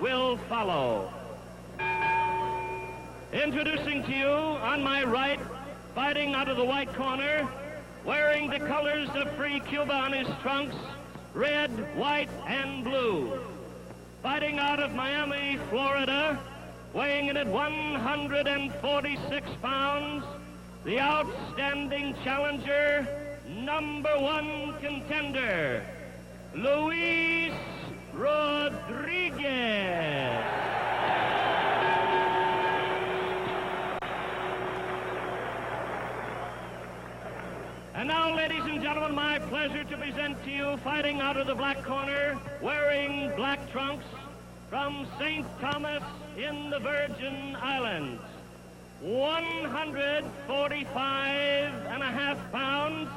will follow. Introducing to you, on my right, fighting out of the white corner, wearing the colors of Free Cuba on his trunks, red, white, and blue. Fighting out of Miami, Florida, weighing in at 146 pounds, the outstanding challenger, #1 contender, Luis Rodriguez. And now, ladies and gentlemen, my pleasure to present to you, fighting out of the black corner, wearing black trunks, from St. Thomas in the Virgin Islands, 145.5 pounds,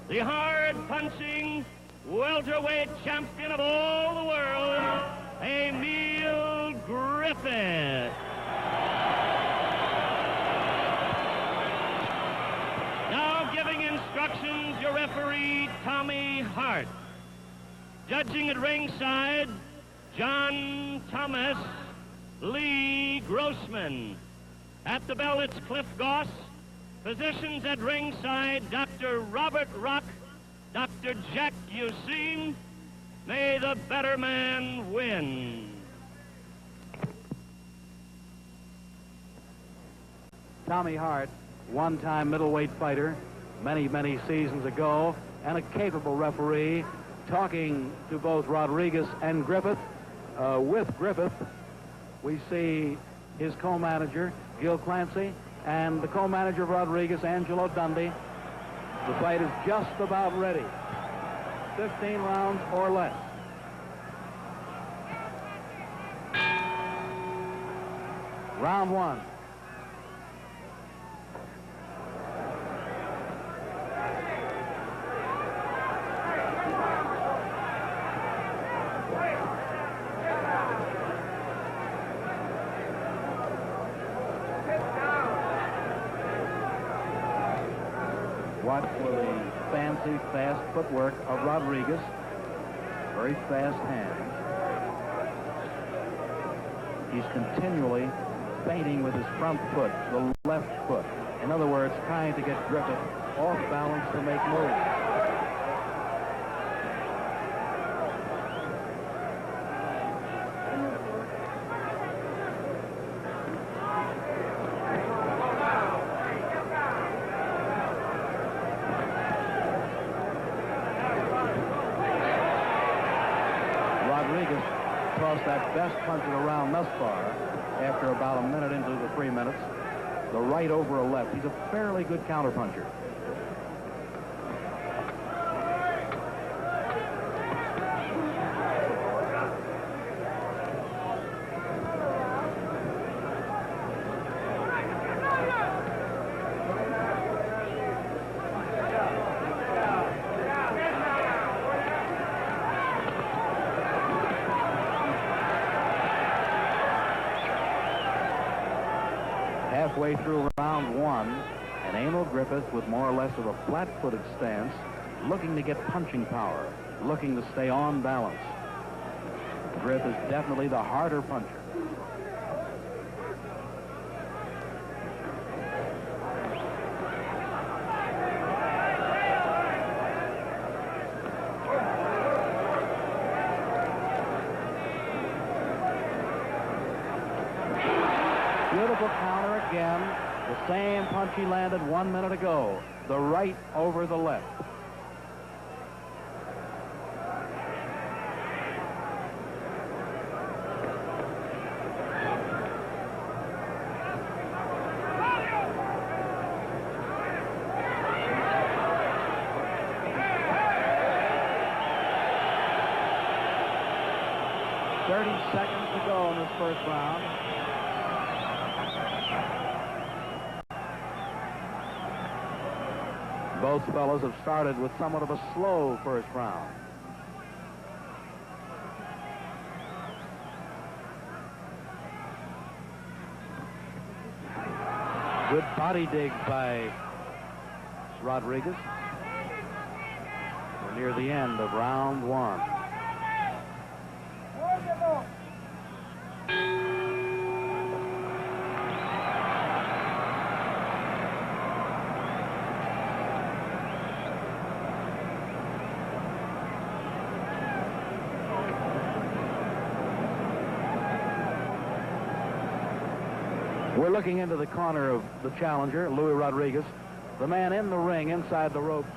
the hard-punching welterweight champion of all the world, Emile Griffith. Now giving instructions, your referee, Tommy Hart. Judging at ringside, John Thomas, Lee Grossman. At the bell, it's Cliff Goss. Physicians at ringside, Dr. Robert Rock, Dr. Jack Yusin. May the better man win. Tommy Hart, one-time middleweight fighter, many seasons ago, and a capable referee, talking to both Rodriguez and Griffith. With Griffith, we see his co-manager, Gil Clancy, and the co-manager of Rodriguez, Angelo Dundee. The fight is just about ready. 15 rounds or less. Round 1. Watch for the fancy, fast footwork of Rodriguez. Very fast hands. He's continually feinting with his front foot, the left foot. In other words, trying to get Griffith off balance to make moves. Tossed that best punch of the round thus far after about a minute into the 3 minutes. The right over a left. He's a fairly good counterpuncher. Halfway through round 1, and Emile Griffith with more or less of a flat-footed stance, looking to get punching power, looking to stay on balance. Griffith is definitely the harder puncher. Beautiful counter again. The same punch he landed 1 minute ago. The right over the left. Seconds to go in this first round. Both fellows have started with somewhat of a slow first round. Good body dig by Rodriguez. We're near the end of round 1. We're looking into the corner of the challenger, Louis Rodriguez. The man in the ring, inside the ropes,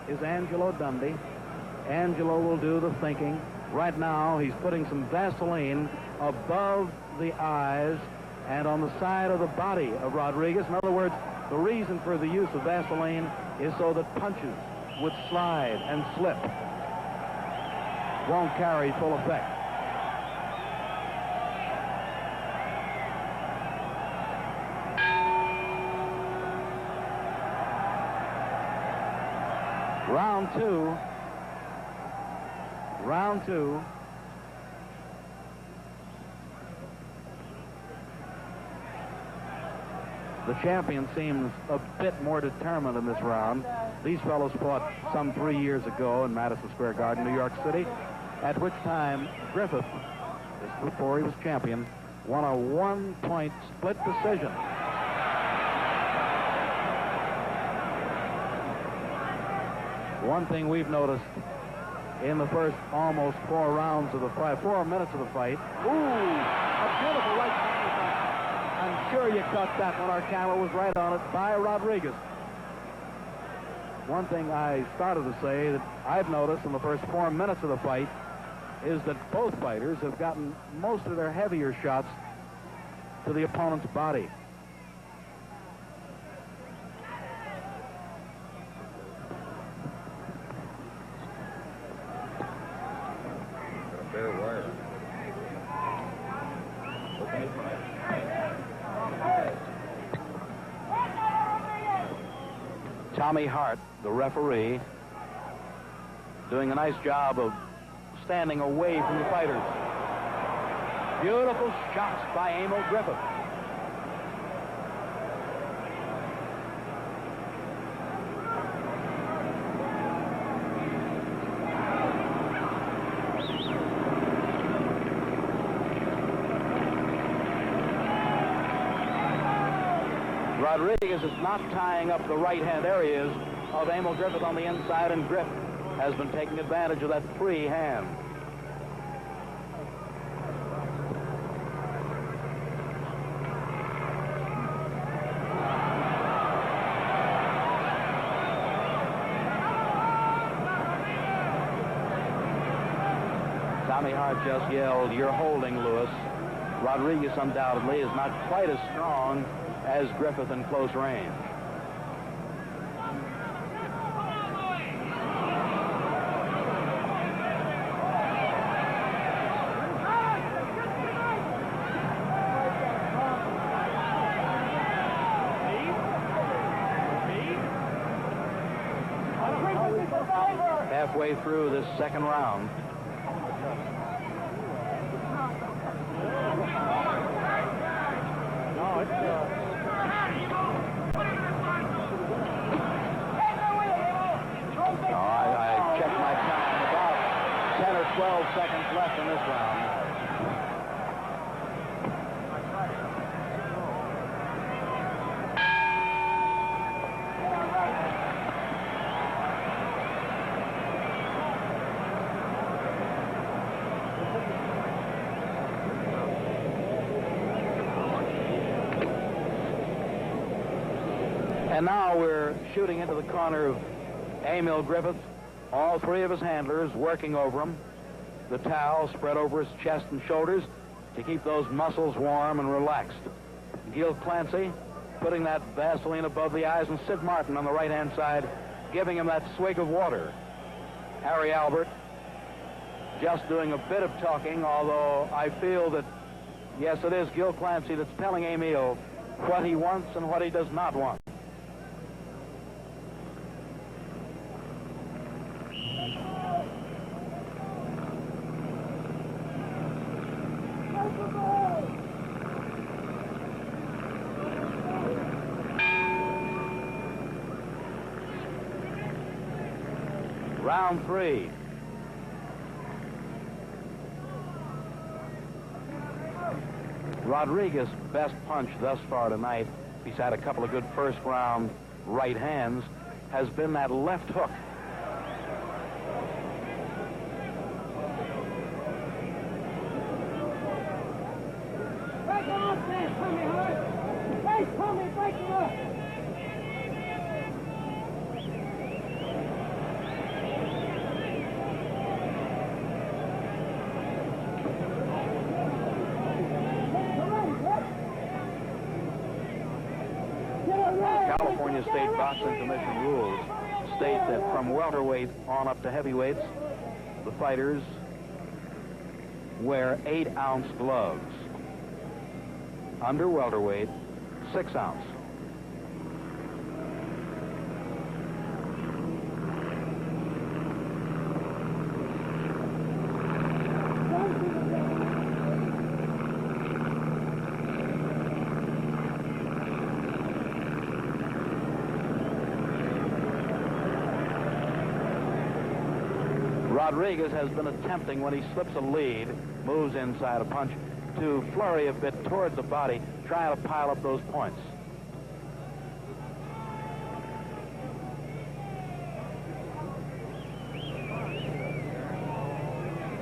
is Angelo Dundee. Angelo will do the thinking. Right now, he's putting some Vaseline above the eyes and on the side of the body of Rodriguez. In other words, the reason for the use of Vaseline is so that punches would slide and slip. Won't carry full effect. Round two. Round two. The champion seems a bit more determined in this round. These fellows fought some 3 years ago in Madison Square Garden, New York City, at which time Griffith, just before he was champion, won a one-point split decision. One thing we've noticed in the first almost 4 rounds of the fight, 4 minutes of the fight. Ooh, a beautiful right hand. I'm sure you caught that when our camera was right on it by Rodriguez. One thing I started to say that I've noticed in the first 4 minutes of the fight is that both fighters have gotten most of their heavier shots to the opponent's body. Tommy Hart, the referee, doing a nice job of standing away from the fighters. Beautiful shots by Emile Griffith. Rodriguez is not tying up the right-hand areas of Emile Griffith on the inside, and Griffith has been taking advantage of that free hand. Tommy Hart just yelled, "You're holding, Lewis." Rodriguez undoubtedly is not quite as strong as Griffith in close range. Halfway through this second round. I checked my time. About 10 or 12 seconds left in this round. And now we're shooting into the corner of Emile Griffith. All 3 of his handlers working over him. The towel spread over his chest and shoulders to keep those muscles warm and relaxed. Gil Clancy putting that Vaseline above the eyes, and Sid Martin on the right-hand side giving him that swig of water. Harry Albert just doing a bit of talking, although I feel that, yes, it is Gil Clancy that's telling Emile what he wants and what he does not want. Round 3. Rodriguez's best punch thus far tonight, he's had a couple of good first round right hands, has been that left hook. California State Boxing Commission rules state that from welterweight on up to heavyweights, the fighters wear 8-ounce gloves. Under welterweight, 6-ounce. Rodriguez has been attempting, when he slips a lead, moves inside a punch, to flurry a bit toward the body, trying to pile up those points.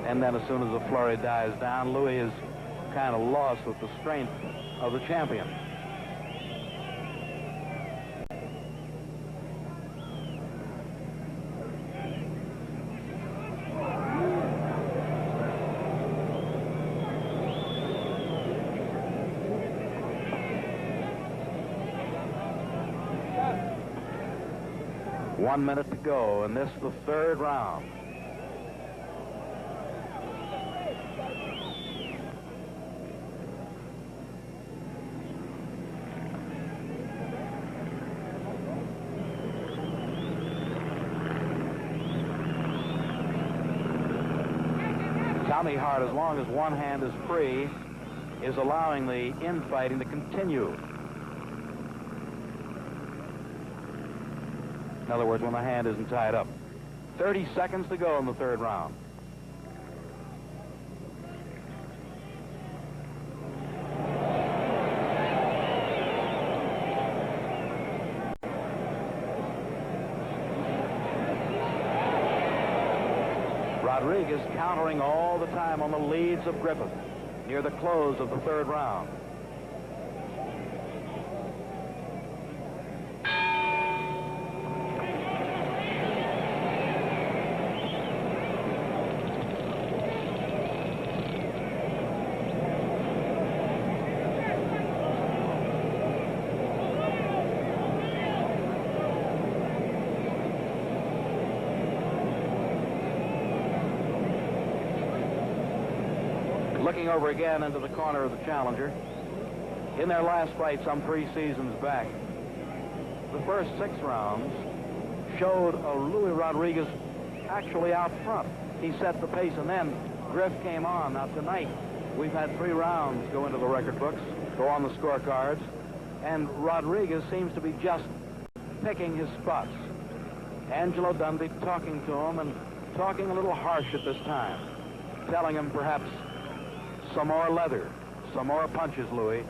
And then as soon as the flurry dies down, Louis is kind of lost with the strength of the champion. One minute to go, and this is the third round. Tommy Hart, as long as one hand is free, is allowing the infighting to continue. In other words, when the hand isn't tied up. 30 seconds to go in the third round. Rodriguez countering all the time on the leads of Griffith near the close of the third round. Looking over again into the corner of the challenger. In their last fight some 3 seasons back, the first 6 rounds showed Louis Rodriguez actually out front. He set the pace, and then Griff came on. Now tonight we've had 3 rounds go into the record books, go on the scorecards, and Rodriguez seems to be just picking his spots. Angelo Dundee talking to him, and talking a little harsh at this time, telling him perhaps some more leather, some more punches, Louis.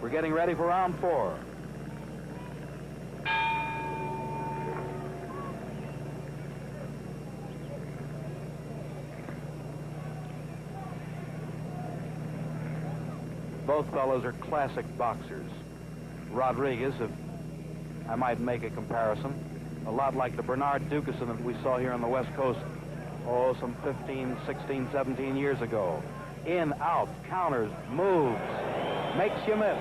We're getting ready for round 4. Both fellows are classic boxers. Rodriguez, if I might make a comparison, a lot like the Bernard Dukeson that we saw here on the West Coast, oh, some 15, 16, 17 years ago. In, out, counters, moves, makes you miss.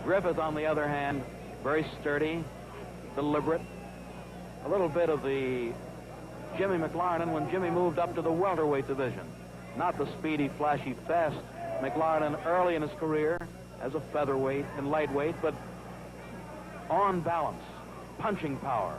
Griffith, on the other hand, very sturdy, deliberate. A little bit of the Jimmy McLarnin when Jimmy moved up to the welterweight division. Not the speedy, flashy, fast McLarnin early in his career as a featherweight and lightweight, but on balance, punching power.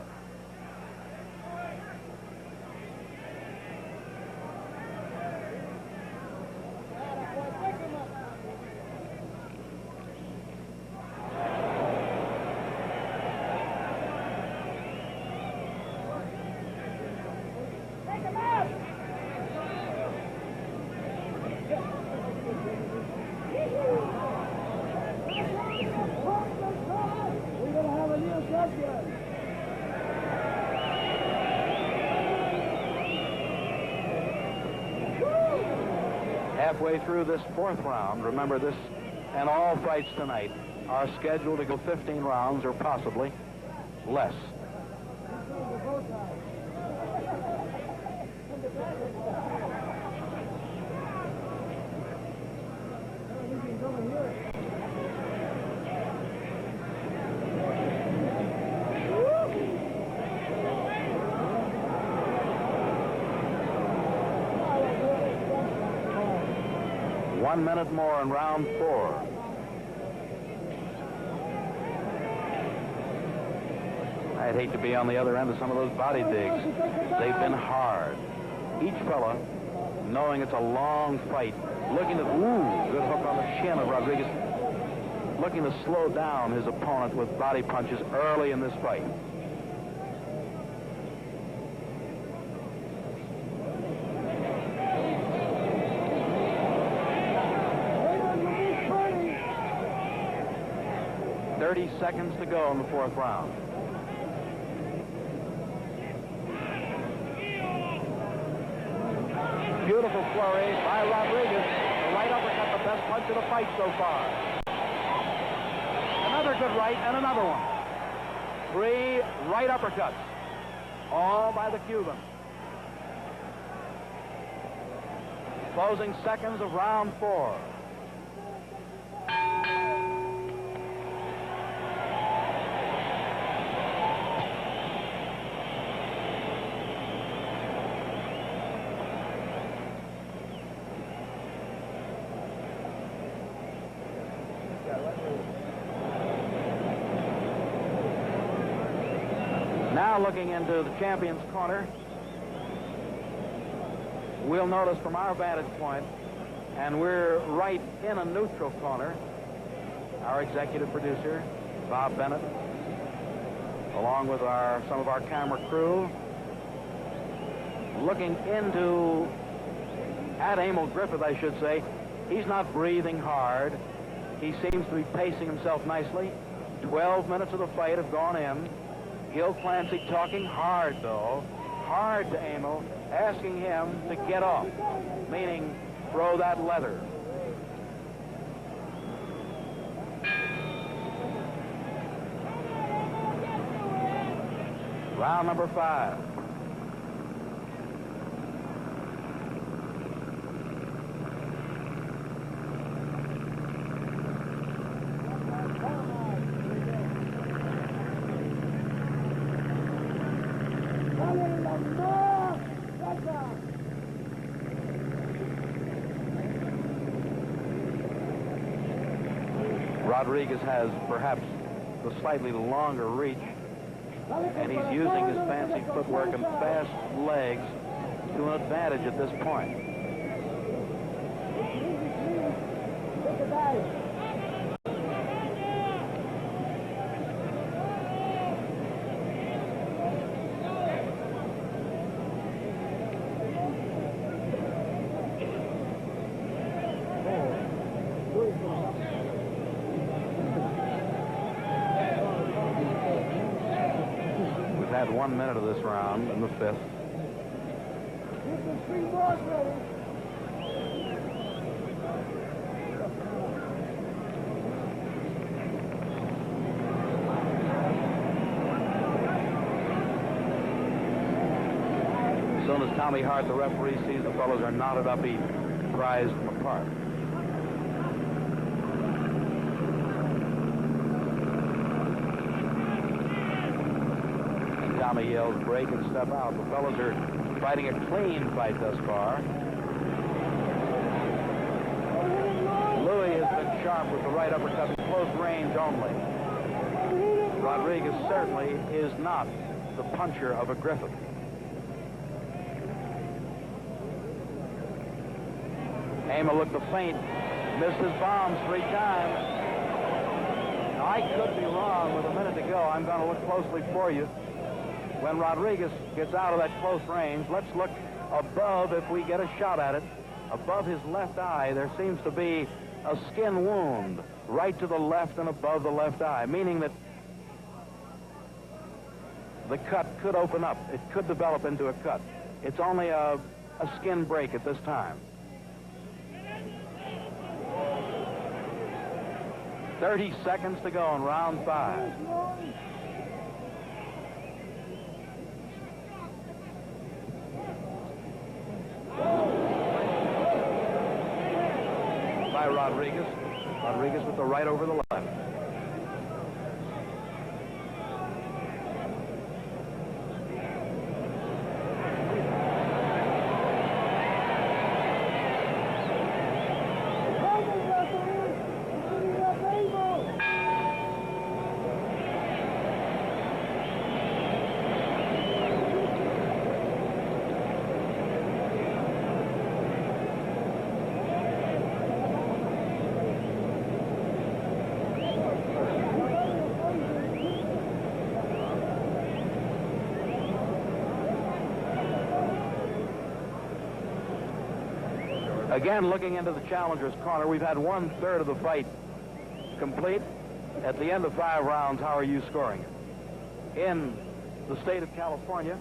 halfway through this fourth round. Remember, this and all fights tonight are scheduled to go 15 rounds or possibly less. One minute more in round 4. I'd hate to be on the other end of some of those body digs. They've been hard. Each fella, knowing it's a long fight, looking to, good hook on the chin of Rodriguez, looking to slow down his opponent with body punches early in this fight. Seconds to go in the fourth round. Beautiful flurry by Rodriguez. The right uppercut, the best punch of the fight so far. Another good right and another one. 3 right uppercuts, all by the Cuban. Closing seconds of round 4. Now looking into the champion's corner, we'll notice from our vantage point, and we're right in a neutral corner, our executive producer, Bob Bennett, along with some of our camera crew, looking at Emile Griffith, I should say. He's not breathing hard. He seems to be pacing himself nicely. 12 minutes of the fight have gone in. Gil Clancy talking hard, though. Hard to Emile, asking him to get off, meaning throw that leather. Round number 5. Rodriguez has perhaps the slightly longer reach, and he's using his fancy footwork and fast legs to an advantage at this point. Had 1 minute of this round in the 5th. As soon as Tommy Hart, the referee, sees the fellows are knotted up, he pries them apart. Tommy yells, break and step out. The fellows are fighting a clean fight thus far. Louis has been sharp with the right uppercut, close range only. Rodriguez certainly is not the puncher of a Griffith. Emile looked to feint, missed his bombs 3 times. Now, I could be wrong. With a minute to go, I'm going to look closely for you. When Rodriguez gets out of that close range, let's look above if we get a shot at it. Above his left eye, there seems to be a skin wound right to the left and above the left eye, meaning that the cut could open up. It could develop into a cut. It's only a skin break at this time. 30 seconds to go in round 5. By Rodriguez. Rodriguez with the right over the left. Again, looking into the challenger's corner, we've had 1/3 of the fight complete. At the end of 5 rounds, how are you scoring it? In the state of California,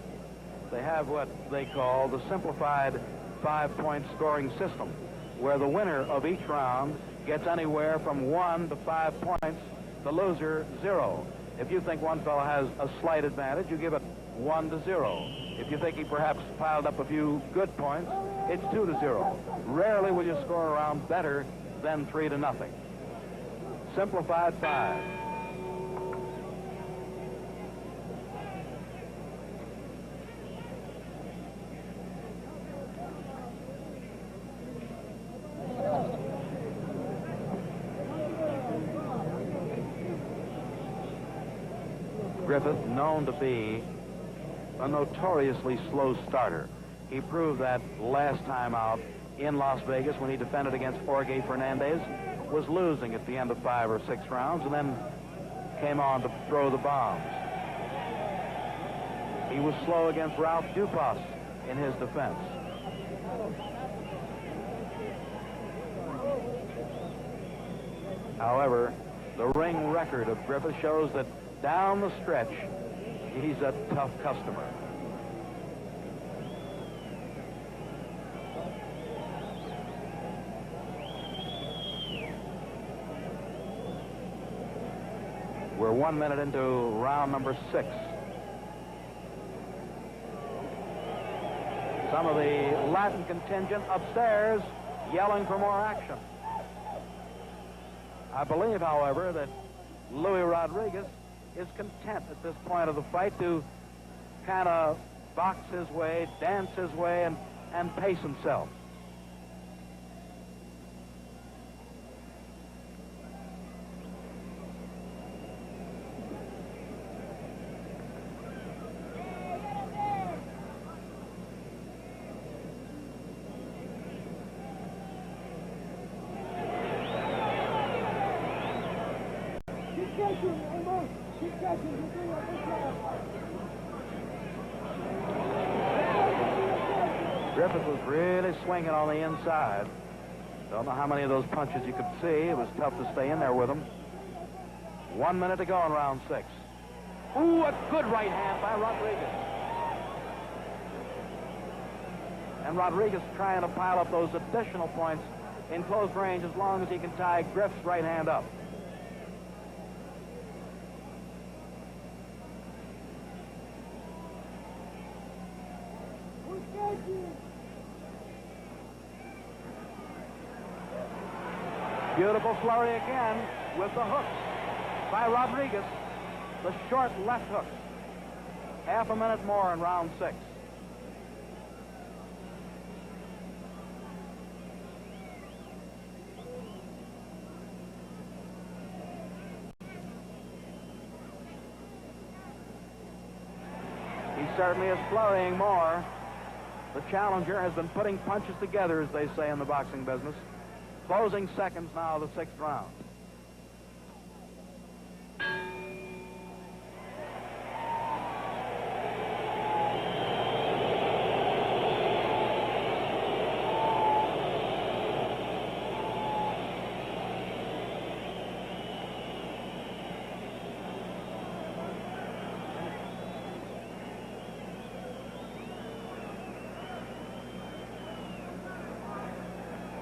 they have what they call the simplified 5-point scoring system, where the winner of each round gets anywhere from 1 to 5 points, the loser 0. If you think one fellow has a slight advantage, you give it 1 to 0. If you think he perhaps piled up a few good points, it's 2 to 0. Rarely will you score a round better than 3 to 0. Simplified 5. Griffith, known to be a notoriously slow starter. He proved that last time out in Las Vegas when he defended against Jorge Fernandez, was losing at the end of 5 or 6 rounds, and then came on to throw the bombs. He was slow against Ralph Dupas in his defense. However, the ring record of Griffith shows that down the stretch, he's a tough customer. We're 1 minute into round number 6. Some of the Latin contingent upstairs yelling for more action. I believe, however, that Louis Rodriguez is content at this point of the fight to kind of box his way, dance his way, and pace himself. Griffith was really swinging on the inside. Don't know how many of those punches you could see. It was tough to stay in there with him. 1 minute to go in round 6. Ooh, a good right hand by Rodriguez. And Rodriguez trying to pile up those additional points in close range as long as he can tie Griffith's right hand up. Beautiful flurry again with the hooks by Rodriguez. The short left hook. Half a minute more in round 6. He certainly is flurrying more. The challenger has been putting punches together, as they say in the boxing business. Closing seconds now of the 6th round.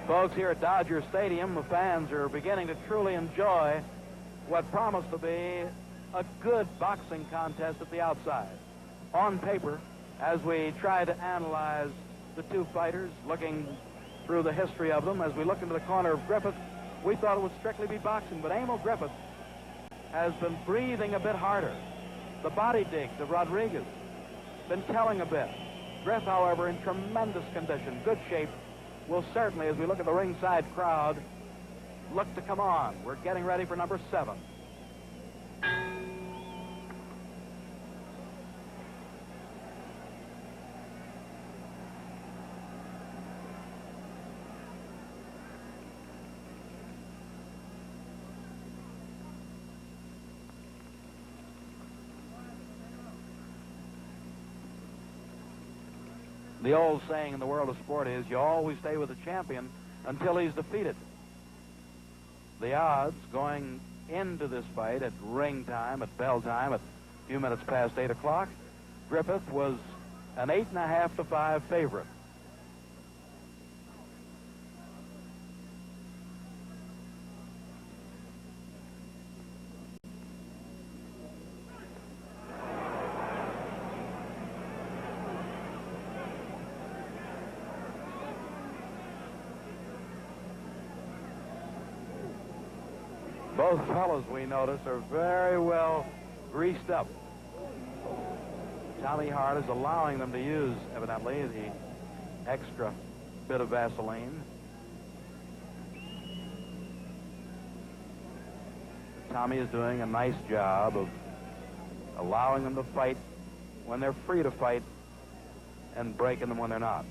Folks, here at Dodger Stadium, the fans are beginning to truly enjoy what promised to be a good boxing contest at the outside. On paper, as we try to analyze the two fighters, looking through the history of them, as we look into the corner of Griffith, we thought it would strictly be boxing, but Emile Griffith has been breathing a bit harder. The body digs of Rodriguez been telling a bit. Griff, however, in tremendous condition, good shape, will certainly, as we look at the ringside crowd, look to come on. We're getting ready for number 7. The old saying in the world of sport is you always stay with the champion until he's defeated. The odds going into this fight at ring time, at bell time, at a few minutes past 8 o'clock, Griffith was an 8.5 to 5 favorite. Both fellows, we notice, are very well greased up. Tommy Hart is allowing them to use, evidently, the extra bit of Vaseline. Tommy is doing a nice job of allowing them to fight when they're free to fight and breaking them when they're not.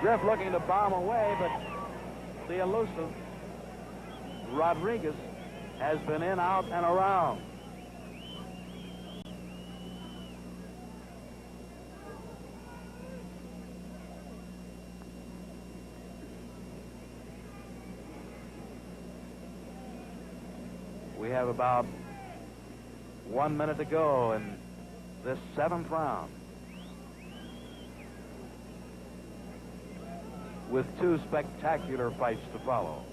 Griff looking to bomb away, but the elusive Rodriguez has been in, out, and around. We have about 1 minute to go in this 7th round, with 2 spectacular fights to follow.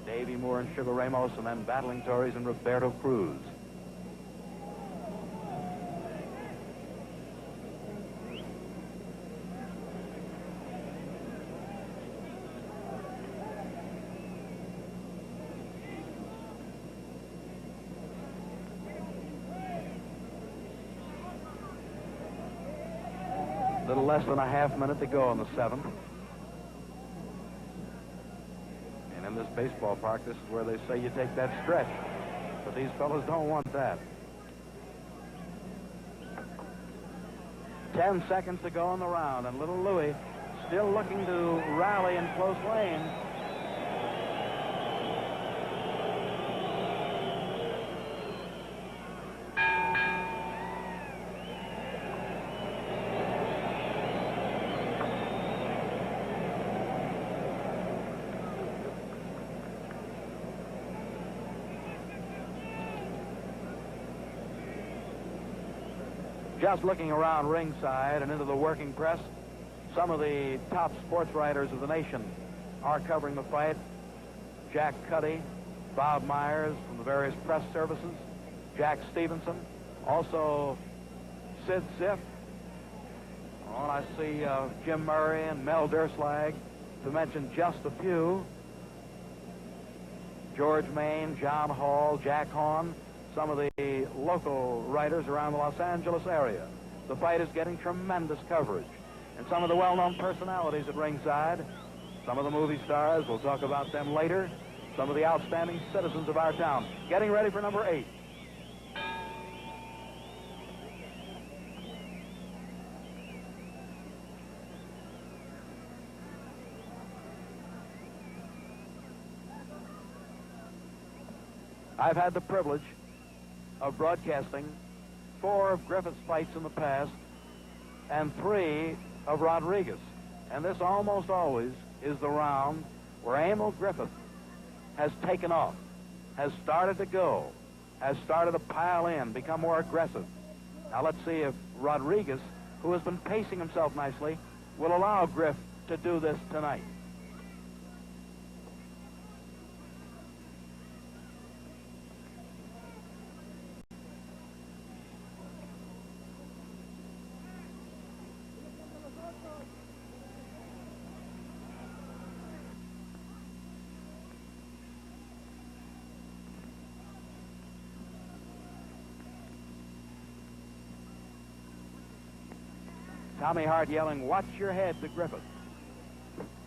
Davey Moore and Sugar Ramos, and then battling Torres and Roberto Cruz. A little less than a half minute to go in the 7th. And in this baseball park, this is where they say you take that stretch. But these fellas don't want that. 10 seconds to go in the round, and little Louis still looking to rally in close lane. Just looking around ringside and into the working press, some of the top sports writers of the nation are covering the fight. Jack Cuddy, Bob Myers from the various press services, Jack Stevenson, also Sid Siff. Oh, and I see Jim Murray and Mel Derslag, to mention just a few. George Main, John Hall, Jack Hawn, some of the local writers around the Los Angeles area. The fight is getting tremendous coverage. And some of the well-known personalities at ringside, some of the movie stars, we'll talk about them later, some of the outstanding citizens of our town. Getting ready for number 8. I've had the privilege of broadcasting 4 of Griffith's fights in the past and 3 of Rodriguez. And this almost always is the round where Emile Griffith has taken off, has started to go, has started to pile in, become more aggressive. Now let's see if Rodriguez, who has been pacing himself nicely, will allow Griff to do this tonight. Tommy Hart yelling, "Watch your head," to Griffith.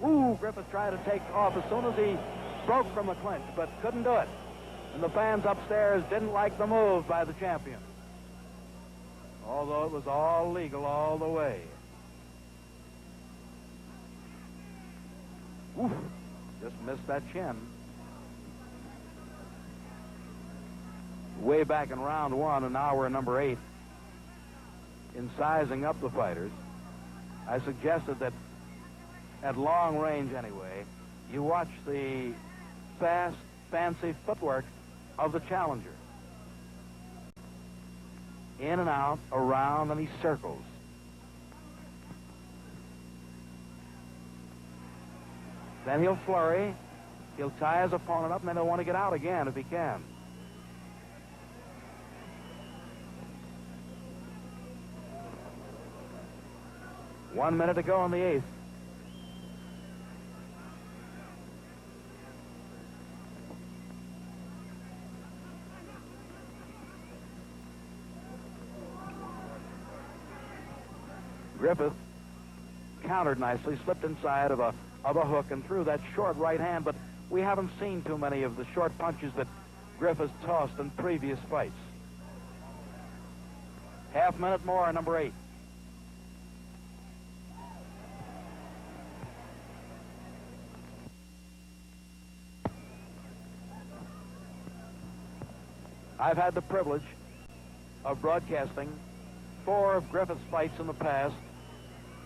Ooh, Griffith tried to take off as soon as he broke from the clinch, but couldn't do it. And the fans upstairs didn't like the move by the champion, although it was all legal all the way. Oof, just missed that chin. Way back in round one, and now we're in number 8. In sizing up the fighters, I suggested that at long range anyway, you watch the fast, fancy footwork of the challenger. In and out, around, and he circles. Then he'll flurry, he'll tie his opponent up, and then he'll want to get out again if he can. One minute to go in the 8th. Griffith countered nicely, slipped inside of a hook and threw that short right hand, but we haven't seen too many of the short punches that Griffith tossed in previous fights. Half minute more in number 8. I've had the privilege of broadcasting 4 of Griffith's fights in the past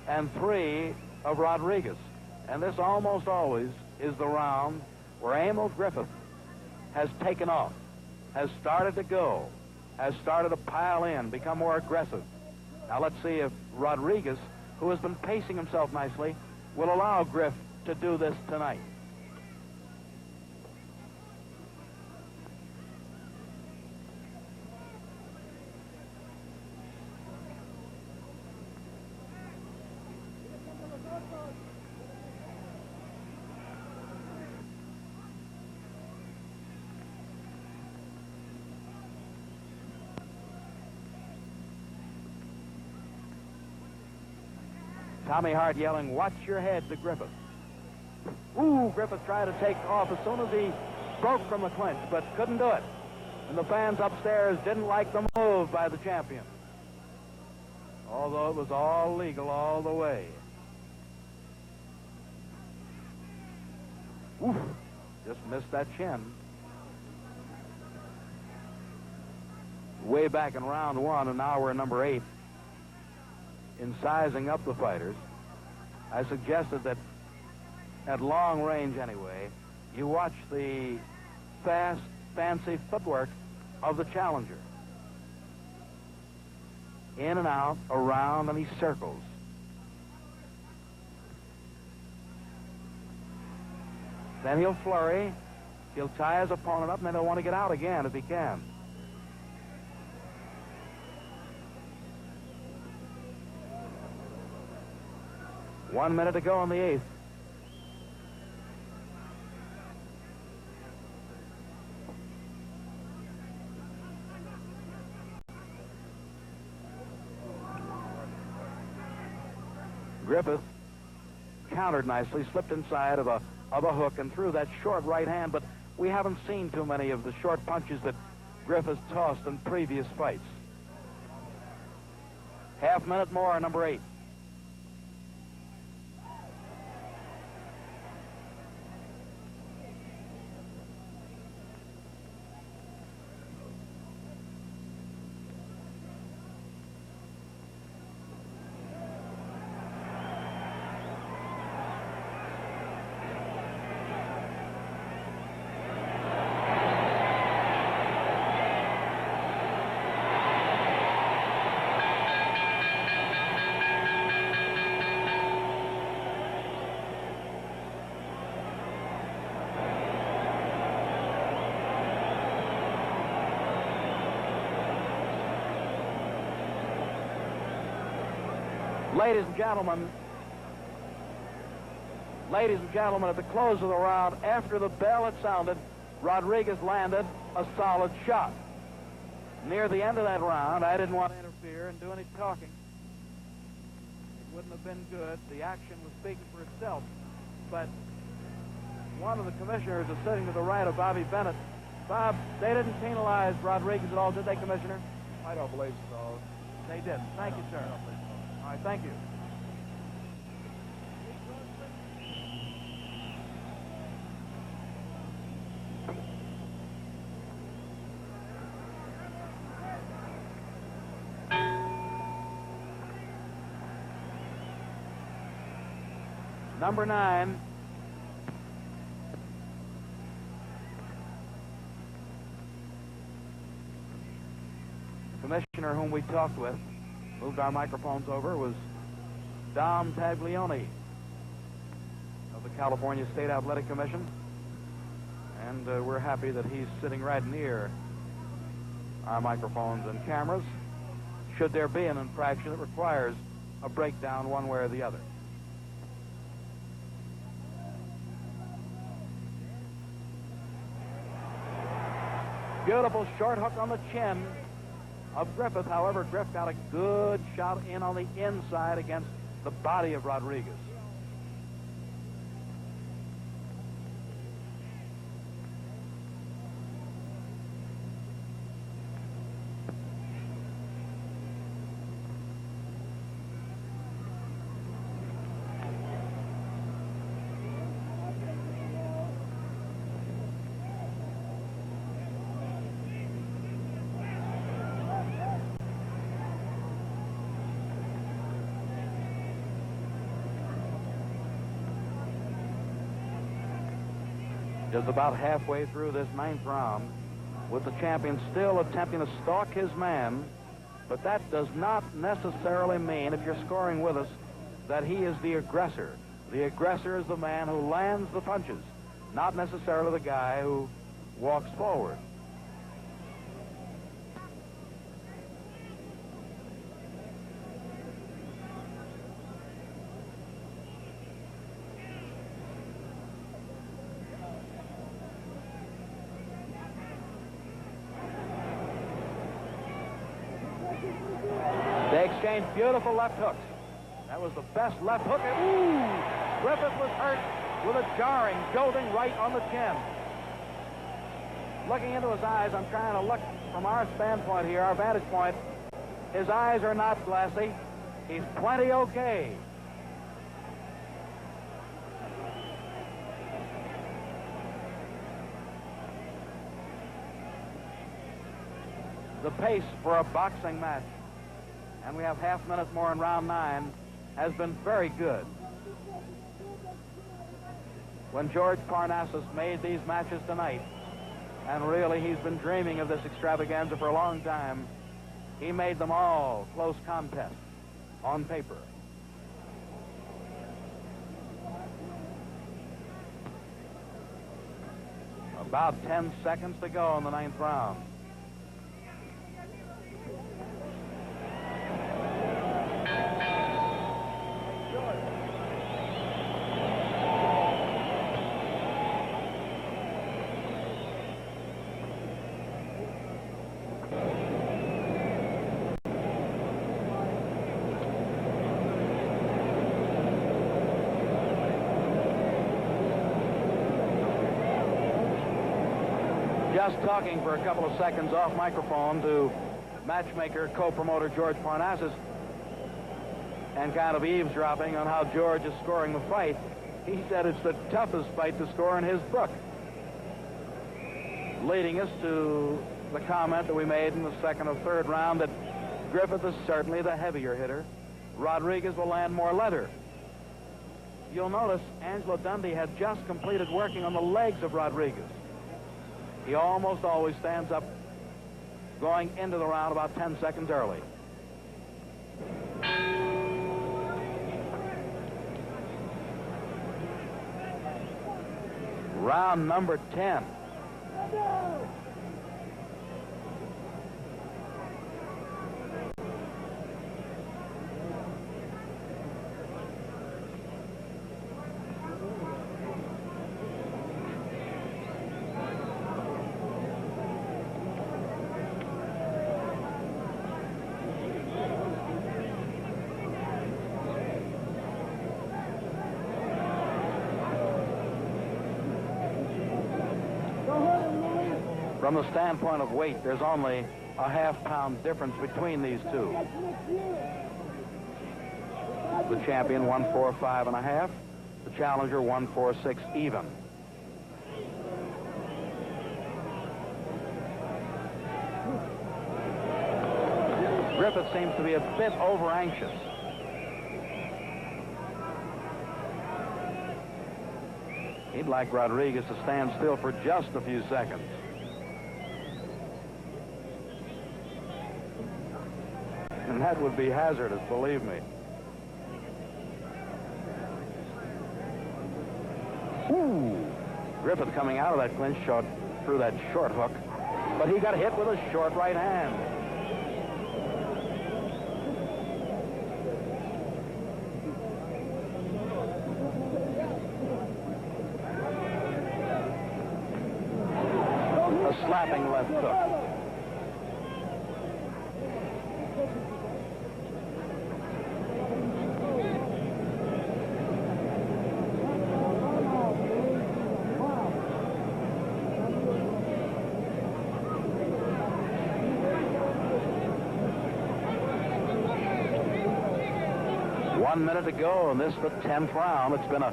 and 3 of Rodriguez. And this almost always is the round where Emile Griffith has taken off, has started to go, has started to pile in, become more aggressive. Now let's see if Rodriguez, who has been pacing himself nicely, will allow Griff to do this tonight. Tommy Hart yelling, "Watch your head," to Griffith. Ooh, Griffith tried to take off as soon as he broke from the clinch, but couldn't do it. And the fans upstairs didn't like the move by the champion, although it was all legal all the way. Oof, just missed that chin. Way back in round one, and now we're in number 8. In sizing up the fighters, I suggested that at long range anyway, you watch the fast, fancy footwork of the challenger. In and out, around, and he circles. Then he'll flurry, he'll tie his opponent up, and then he'll want to get out again if he can. One minute to go in the 8th. Griffith countered nicely, slipped inside of a hook and threw that short right hand, but we haven't seen too many of the short punches that Griffith tossed in previous fights. Half minute more in number 8. Ladies and gentlemen, at the close of the round, after the bell had sounded, Rodriguez landed a solid shot. Near the end of that round, I didn't want to interfere and do any talking. It wouldn't have been good. The action was speaking for itself. But one of the commissioners is sitting to the right of Bobby Bennett. Bob, they didn't penalize Rodriguez at all, did they, Commissioner? I don't believe so. They did. Thank you, sir. All right, thank you. Number 9. The commissioner whom we talked with, moved our microphones over, was Dom Taglioni of the California State Athletic Commission. And we're happy that he's sitting right near our microphones and cameras, should there be an infraction that requires a breakdown one way or the other. Beautiful short hook on the chin of Griffith. However, Griffith got a good shot in on the inside against the body of Rodriguez. Just about halfway through this 9th round, with the champion still attempting to stalk his man, but that does not necessarily mean, if you're scoring with us, that he is the aggressor. The aggressor is the man who lands the punches, not necessarily the guy who walks forward. They exchanged beautiful left hooks. That was the best left hook. Ooh! Griffith was hurt with a jarring, jolting right on the chin. Looking into his eyes, I'm trying to look from our standpoint here, our vantage point. His eyes are not glassy. He's plenty okay. The pace for a boxing match, and we have half a minute more in round 9, has been very good. When George Parnassus made these matches tonight, and really he's been dreaming of this extravaganza for a long time, he made them all close contests on paper. About 10 seconds to go in the 9th round. Just talking for a couple of seconds off microphone to matchmaker, co-promoter George Parnassus, and kind of eavesdropping on how George is scoring the fight. He said it's the toughest fight to score in his book, leading us to the comment that we made in the 2nd or 3rd round that Griffith is certainly the heavier hitter. Rodriguez will land more leather. You'll notice Angelo Dundee had just completed working on the legs of Rodriguez. He almost always stands up going into the round about 10 seconds early. Round number 10. From the standpoint of weight, there's only a half-pound difference between these two. The champion 145.5. The challenger 146 even. Griffith seems to be a bit over-anxious. He'd like Rodriguez to stand still for just a few seconds. And that would be hazardous, believe me. Ooh. Griffith coming out of that clinch shot through that short hook, but he got hit with a short right hand. A slapping left hook. One minute to go, and this is the 10th round. It's been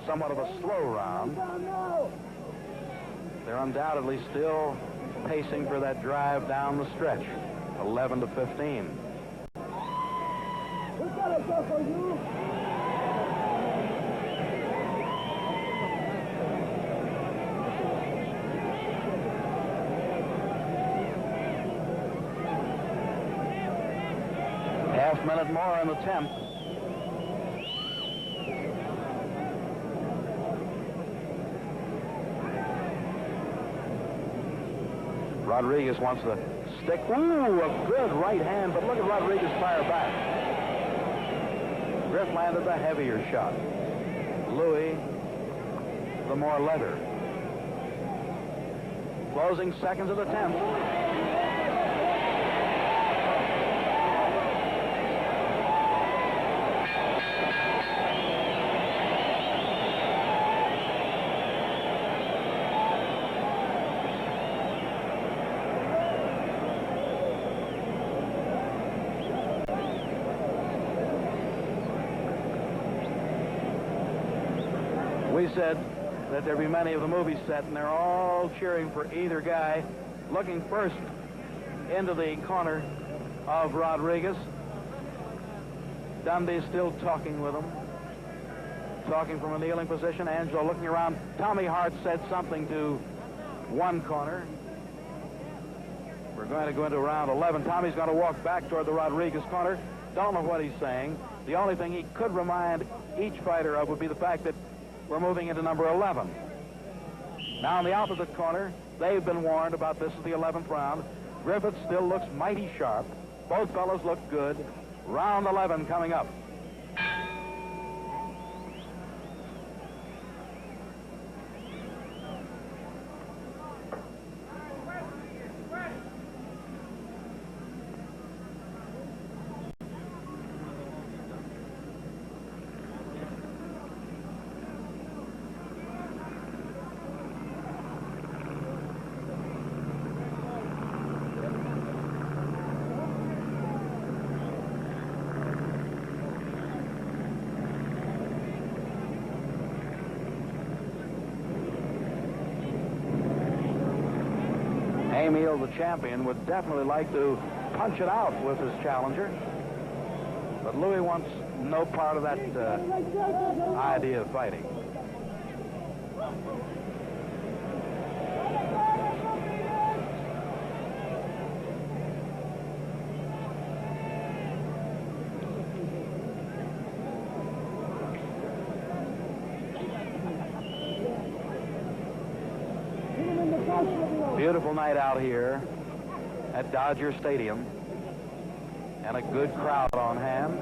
somewhat of a slow round. They're undoubtedly still pacing for that drive down the stretch, 11 to 15. Half minute more in the 10th. Rodriguez wants to stick. Ooh, a good right hand, but look at Rodriguez fire back. Griff landed the heavier shot. Louis, the more leather. Closing seconds of the 10th. We said that there'd be many of the movies set, and they're all cheering for either guy. Looking first into the corner of Rodriguez. Dundee's still talking with him. Talking from a kneeling position. Angelo looking around. Tommy Hart said something to one corner. We're going to go into round 11. Tommy's going to walk back toward the Rodriguez corner. Don't know what he's saying. The only thing he could remind each fighter of would be the fact that we're moving into number 11. Now in the opposite corner, they've been warned about this is the 11th round. Griffith still looks mighty sharp. Both fellows look good. Round 11 coming up. Emile, the champion, would definitely like to punch it out with his challenger. But Louis wants no part of that idea of fighting. Beautiful night out here at Dodger Stadium, and a good crowd on hand.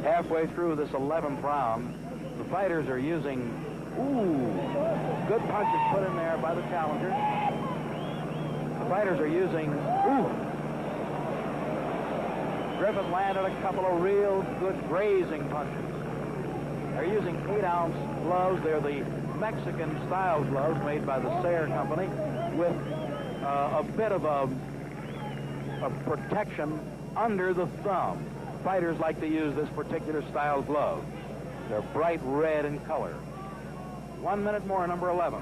Halfway through this 11th round, the fighters are using, good punches put in there by the challenger. The fighters are using, Griffith landed a couple of real good grazing punches. They're using 8-ounce gloves. They're the Mexican-style gloves made by the Sayre Company with a bit of a protection under the thumb. Fighters like to use this particular style glove. They're bright red in color. 1 minute more, number 11.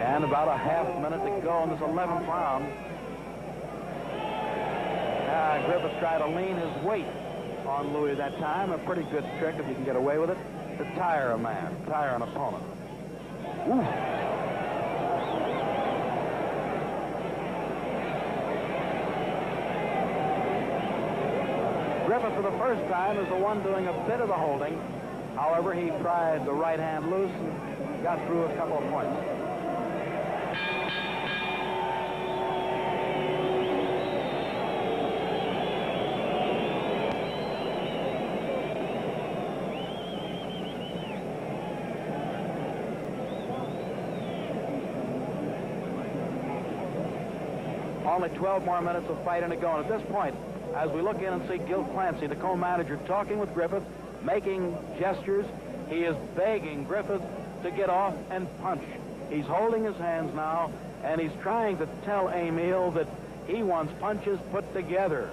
And about a half minute to go in this 11th round. Griffith tried to lean his weight on Louis that time. A pretty good trick, if you can get away with it, to tire a man, tire an opponent. Ooh. Griffith, for the first time, is the one doing a bit of the holding. However, he tried the right hand loose and got through a couple of points. Only 12 more minutes of fighting to go. And at this point, as we look in and see Gil Clancy, the co-manager, talking with Griffith, making gestures, he is begging Griffith to get off and punch. He's holding his hands now, and he's trying to tell Emile that he wants punches put together.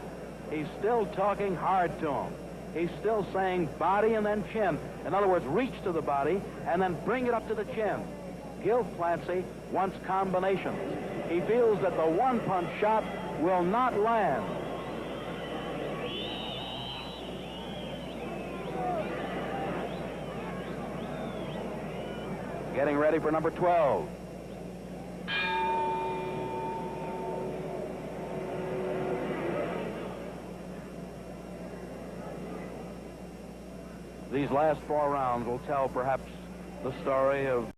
He's still talking hard to him. He's still saying body and then chin. In other words, reach to the body and then bring it up to the chin. Gil Clancy wants combinations. He feels that the one-punch shot will not land. Getting ready for number 12. These last 4 rounds will tell perhaps the story of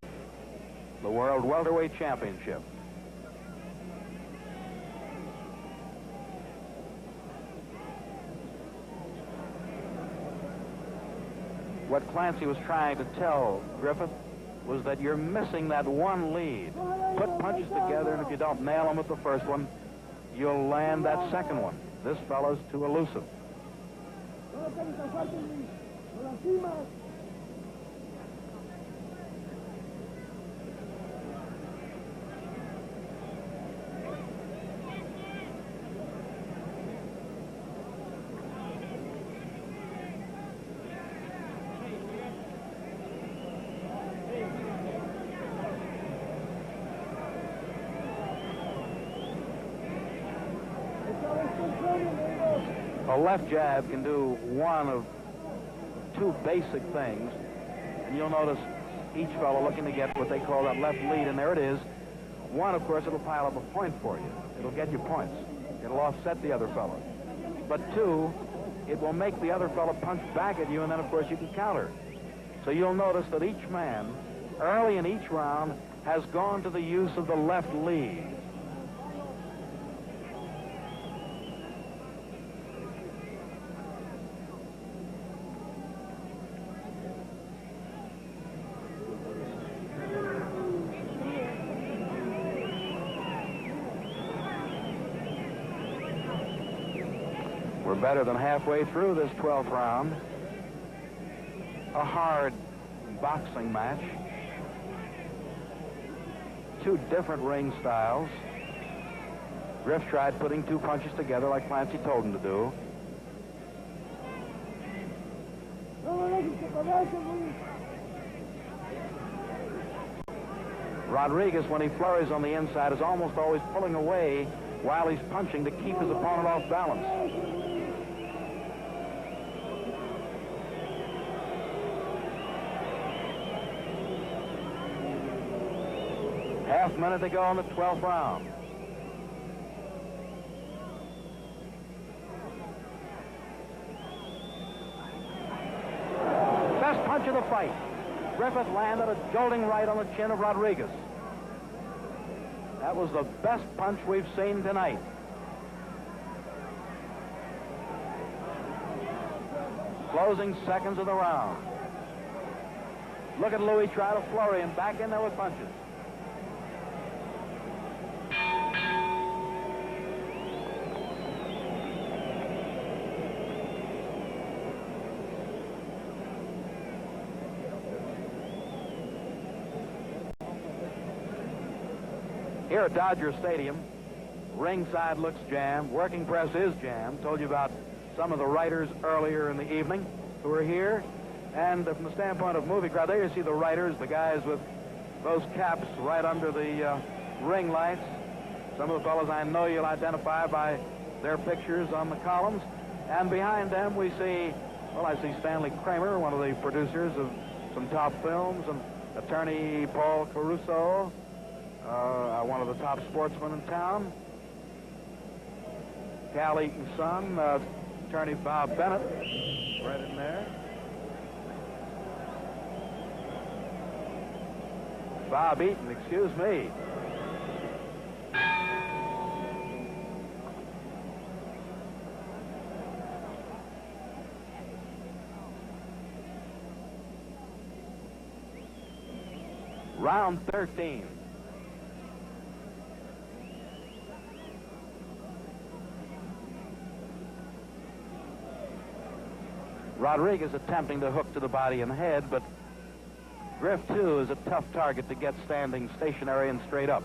the World Welterweight Championship. What Clancy was trying to tell Griffith was that you're missing that one lead. Put punches together, and if you don't nail them with the first one, you'll land that second one. This fellow's too elusive. A left jab can do one of 2 basic things, and you'll notice each fellow looking to get what they call that left lead, and there it is. One, of course, it'll pile up a point for you. It'll get you points. It'll offset the other fellow. But 2, it will make the other fellow punch back at you, and then, of course, you can counter. So you'll notice that each man, early in each round, has gone to the use of the left lead. We're better than halfway through this 12th round. A hard boxing match. 2 different ring styles. Griff tried putting 2 punches together like Clancy told him to do. Rodriguez, when he flurries on the inside, is almost always pulling away while he's punching to keep his opponent off balance. Half minute to go in the 12th round. of the fight. Griffith landed a jolting right on the chin of Rodriguez. That was the best punch we've seen tonight. Closing seconds of the round. Look at Louis try to flurry him back in there with punches. Here at Dodger Stadium, ringside looks jammed, working press is jammed. Told you about some of the writers earlier in the evening who are here. And from the standpoint of movie crowd, there you see the writers, the guys with those caps right under the ring lights. Some of the fellows I know you'll identify by their pictures on the columns. And behind them we see, well, I see Stanley Kramer, one of the producers of some top films, and attorney Paul Caruso, one of the top sportsmen in town. Cal Eaton's son, attorney Bob Bennett, right in there. Bob Eaton, excuse me. Round 13. Rodriguez attempting to hook to the body and head, but Griff, too, is a tough target to get standing stationary and straight up.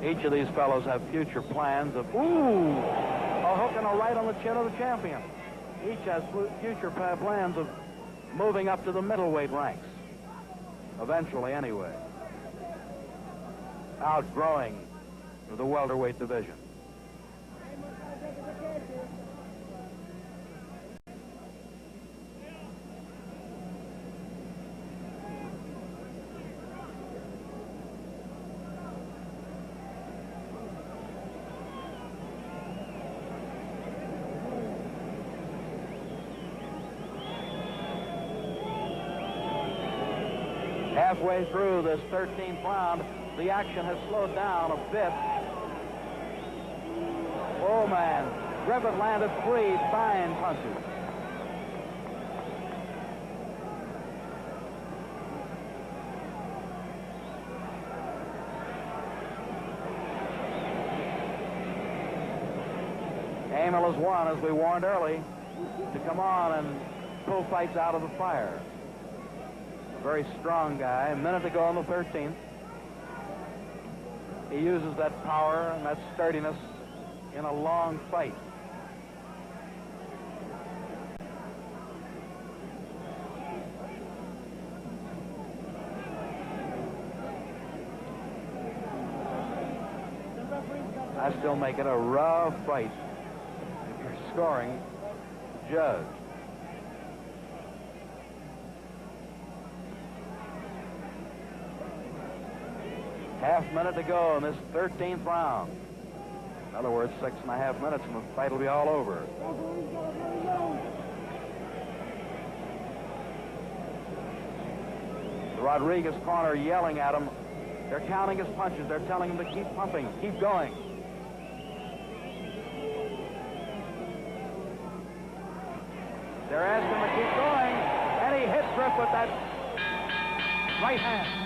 Each of these fellows have future plans of, a hook and a right on the chin of the champion. Each has future plans of moving up to the middleweight ranks. Eventually, anyway. Outgrowing the welterweight division. Halfway through this 13th round, the action has slowed down a bit. Oh, man. Griffith landed 3 fine punches. Emile has won, as we warned early, to come on and pull fights out of the fire. Very strong guy. A minute to go on the 13th. He uses that power and that sturdiness in a long fight. I still make it a rough fight if you're scoring judge. Half minute to go in this 13th round. In other words, 6.5 minutes and the fight will be all over. The Rodriguez corner yelling at him. They're counting his punches. They're telling him to keep pumping, keep going. They're asking him to keep going, and he hits Griff with that right hand.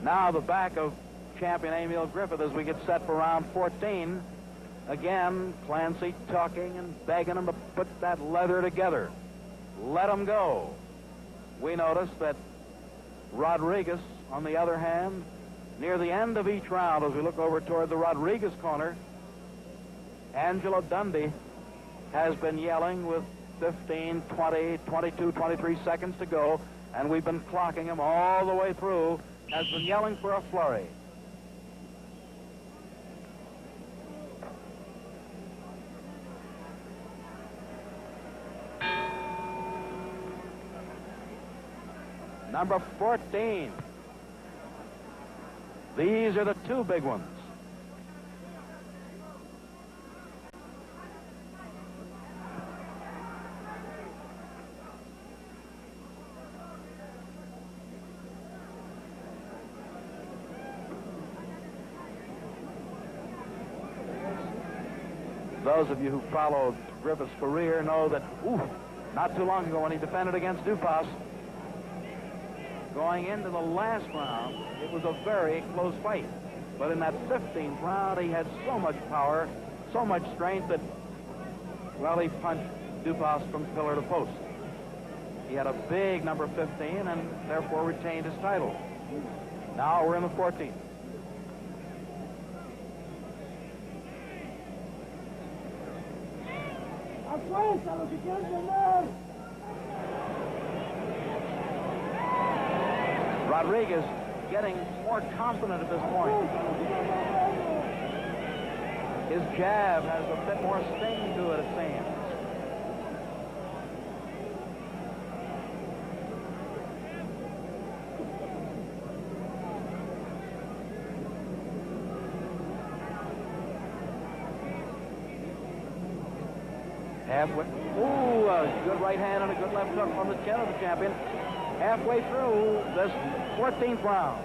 Now the back of champion Emile Griffith as we get set for round 14. Again, Clancy talking and begging him to put that leather together. Let him go. We notice that Rodriguez, on the other hand, near the end of each round, as we look over toward the Rodriguez corner, Angelo Dundee has been yelling with 15, 20, 22, 23 seconds to go, and we've been clocking him all the way through, has been yelling for a flurry. Number 14. These are the two big ones. Those of you who followed Griffith's career know that, not too long ago when he defended against Dupas, going into the last round, it was a very close fight. But in that 15th round, he had so much power, so much strength that, well, he punched Dupas from pillar to post. He had a big number 15 and therefore retained his title. Now we're in the 14th. Rodriguez getting more confident at this point. His jab has a bit more sting to it seems. Halfway. Ooh, a good right hand and a good left hook from the chin of the champion. Halfway through this 14th round.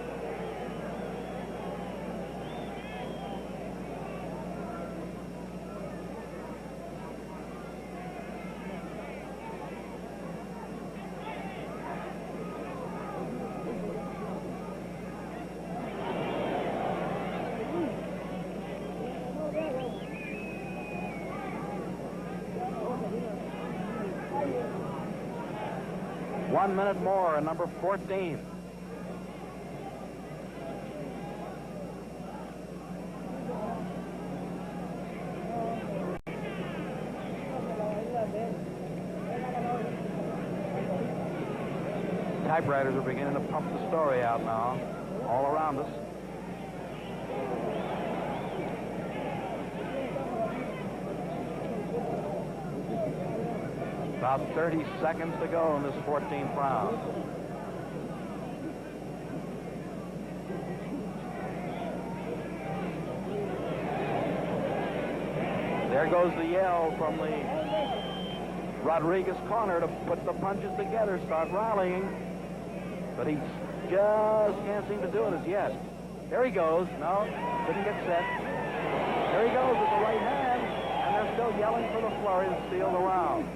One minute more, and number 14. Typewriters are beginning to pump the story out now, all around us. About 30 seconds to go in this 14th round. There goes the yell from the Rodriguez corner to put the punches together, start rallying. But he just can't seem to do it as yet. There he goes. No, didn't get set. There he goes with the right hand, and they're still yelling for the flurry to steal the round.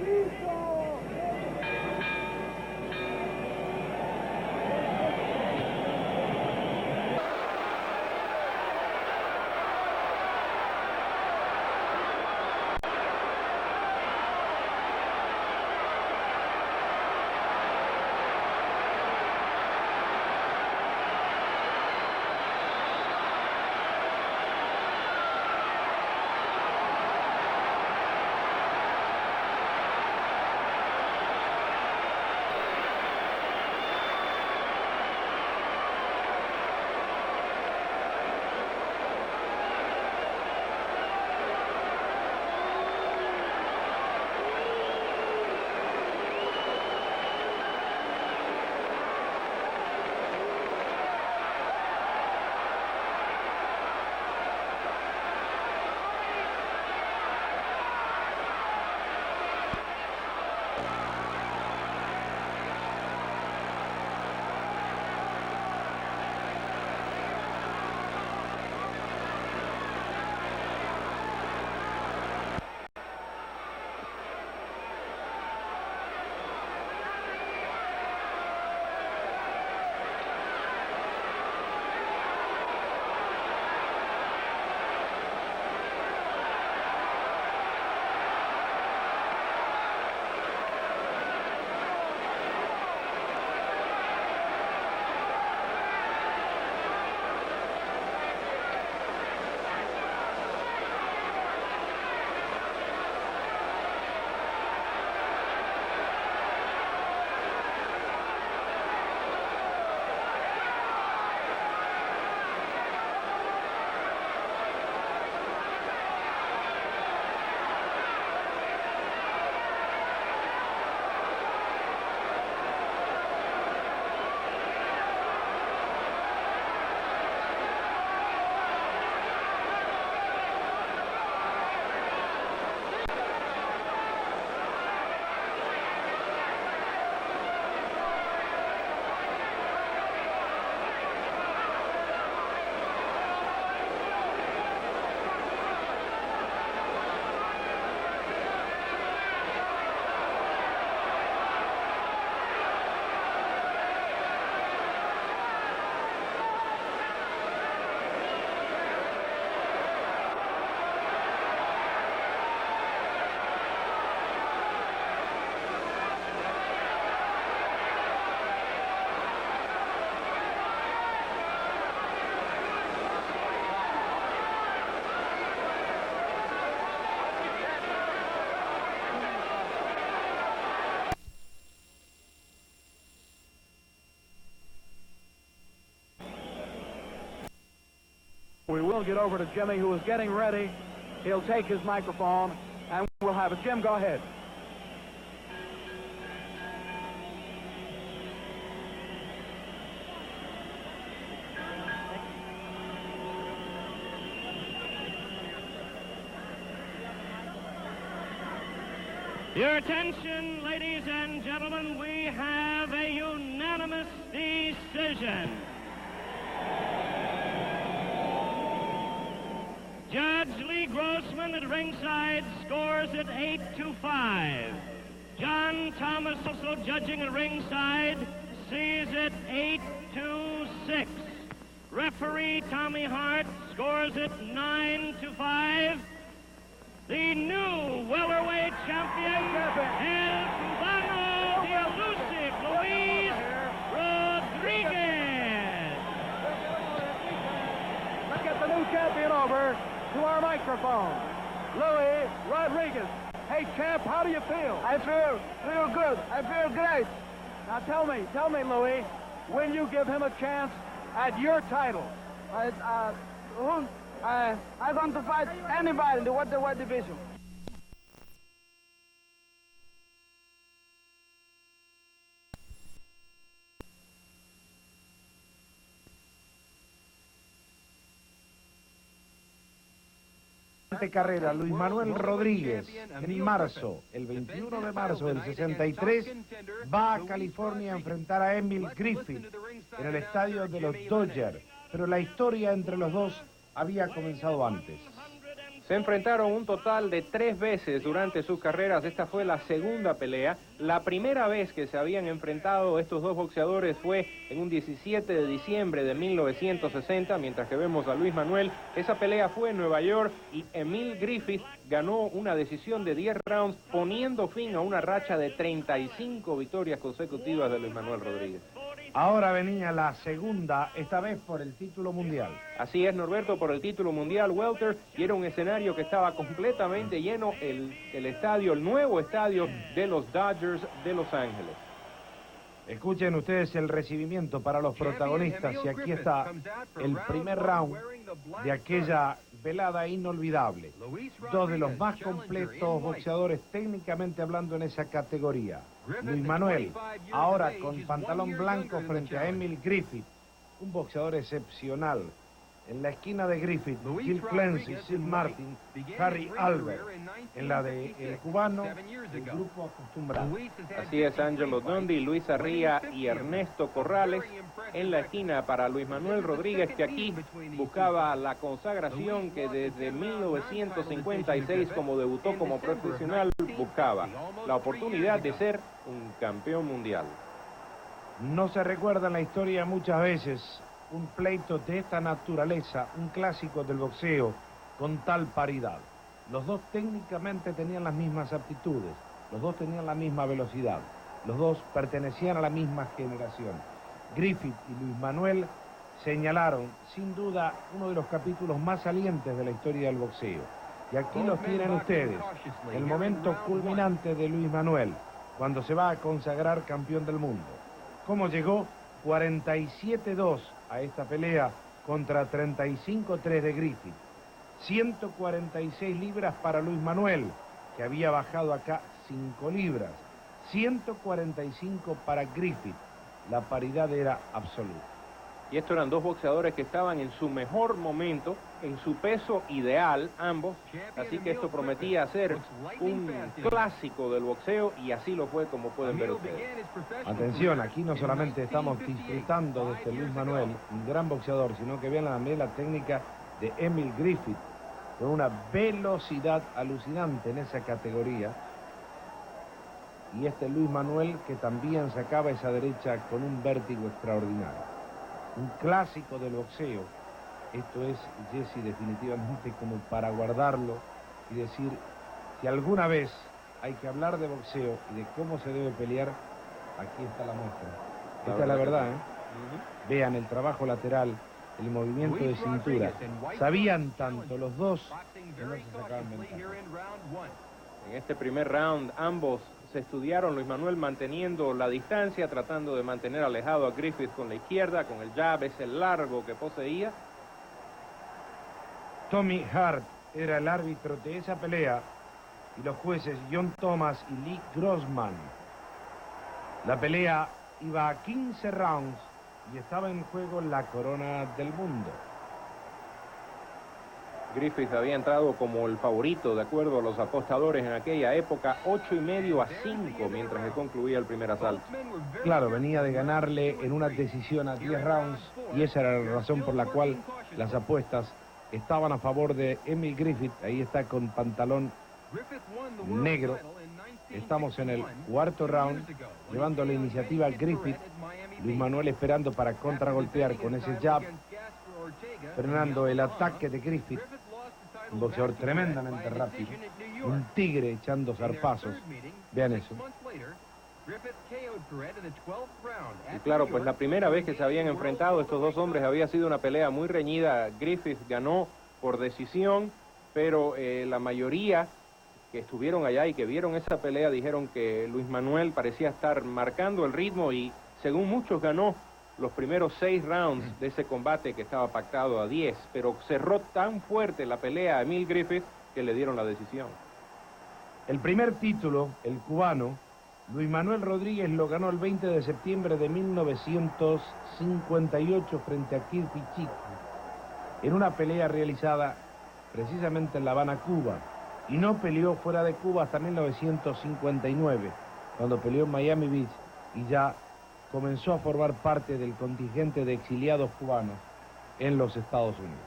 we'll get over to Jimmy, who is getting ready. He'll take his microphone, and we'll have it. Jim, go ahead. Your attention, ladies and gentlemen, we have a unanimous decision. Judge Lee Grossman at ringside scores it 8-5. John Thomas, also judging at ringside, sees it 8-6. Referee Tommy Hart scores it 9-5. The new welterweight champion, El Cubano, the elusive Luis Rodriguez. Let's get the new champion over to our microphone. Luis Rodriguez. Hey, champ, how do you feel? I feel good. I feel great. Now tell me, Luis, when you give him a chance at your title? I'm going to fight anybody in the welterweight division. Carrera, Luis Manuel Rodríguez, en marzo, el 21 de marzo del 63, va a California a enfrentar a Emile Griffith en el estadio de los Dodgers, pero la historia entre los dos había comenzado antes. Se enfrentaron un total de 3 veces durante sus carreras. Esta fue la segunda pelea. La primera vez que se habían enfrentado estos dos boxeadores fue en un 17 de diciembre de 1960, mientras que vemos a Luis Manuel. Esa pelea fue en Nueva York y Emile Griffith ganó una decisión de 10 rounds, poniendo fin a una racha de 35 victorias consecutivas de Luis Manuel Rodríguez. Ahora venía la segunda, esta vez por el título mundial. Así es, Norberto, por el título mundial welter, y era un escenario que estaba completamente lleno, el estadio, el nuevo estadio de los Dodgers de Los Ángeles. Escuchen ustedes el recibimiento para los protagonistas, y aquí está el primer round de aquella velada inolvidable. Dos de los más completos boxeadores técnicamente hablando en esa categoría. Luis Manuel, ahora con pantalón blanco frente a Emile Griffith, un boxeador excepcional. En la esquina de Griffith, Gil Clancy, Sid Martin, Harry Albert. En la de el cubano, el grupo acostumbrado. Así es, Angelo Dondi, Luis Arría y Ernesto Corrales. En la esquina para Luis Manuel Rodríguez, que aquí buscaba la consagración que desde 1956, como debutó como profesional, buscaba la oportunidad de ser un campeón mundial. No se recuerda en la historia muchas veces un pleito de esta naturaleza, un clásico del boxeo con tal paridad. Los dos técnicamente tenían las mismas aptitudes, los dos tenían la misma velocidad, los dos pertenecían a la misma generación. Griffith y Luis Manuel señalaron, sin duda, uno de los capítulos más salientes de la historia del boxeo. Y aquí los tienen ustedes, el momento culminante de Luis Manuel, cuando se va a consagrar campeón del mundo. ¿Cómo llegó? 47-2 a esta pelea contra 35-3 de Griffith. 146 libras para Luis Manuel, que había bajado acá 5 libras. 145 para Griffith. La paridad era absoluta. Y estos eran dos boxeadores que estaban en su mejor momento, en su peso ideal, ambos. Así que esto prometía ser un clásico del boxeo, y así lo fue, como pueden ver ustedes. Atención, aquí no solamente estamos disfrutando de este Luis Manuel, un gran boxeador, sino que vean también la técnica de Emile Griffith, con una velocidad alucinante en esa categoría. Y este Luis Manuel, que también sacaba esa derecha con un vértigo extraordinario. Un clásico del boxeo. Esto es, Jesse, definitivamente como para guardarlo y decir, si alguna vez hay que hablar de boxeo y de cómo se debe pelear, aquí está la muestra. Esta es la verdad, ¿eh? Vean el trabajo lateral, el movimiento de cintura. Sabían tanto los dos que no se sacaban ventaja. En este primer round, ambos se estudiaron, Luis Manuel manteniendo la distancia, tratando de mantener alejado a Griffith con la izquierda, con el jab, ese largo que poseía. Tommy Hart era el árbitro de esa pelea y los jueces John Thomas y Lee Grossman. La pelea iba a 15 rounds y estaba en juego la corona del mundo. Griffith había entrado como el favorito, de acuerdo a los apostadores en aquella época, 8,5 a 5 mientras que concluía el primer asalto. Claro, venía de ganarle en una decisión a 10 rounds y esa era la razón por la cual las apuestas estaban a favor de Emile Griffith. Ahí está con pantalón negro. Estamos en el cuarto round, llevando la iniciativa a Griffith. Luis Manuel esperando para contragolpear con ese jab, frenando el ataque de Griffith. Un boxeador tremendamente rápido, un tigre echando zarpazos. Vean eso. Y claro, pues la primera vez que se habían enfrentado estos dos hombres había sido una pelea muy reñida. Griffith ganó por decisión, pero la mayoría que estuvieron allá y que vieron esa pelea dijeron que Luis Manuel parecía estar marcando el ritmo y según muchos ganó los primeros 6 rounds de ese combate que estaba pactado a 10, pero cerró tan fuerte la pelea a Emile Griffith que le dieron la decisión. El primer título, el cubano, Luis Manuel Rodríguez lo ganó el 20 de septiembre de 1958 frente a Kirby Chico, en una pelea realizada precisamente en La Habana, Cuba, y no peleó fuera de Cuba hasta 1959, cuando peleó en Miami Beach y ya comenzó a formar parte del contingente de exiliados cubanos en los Estados Unidos.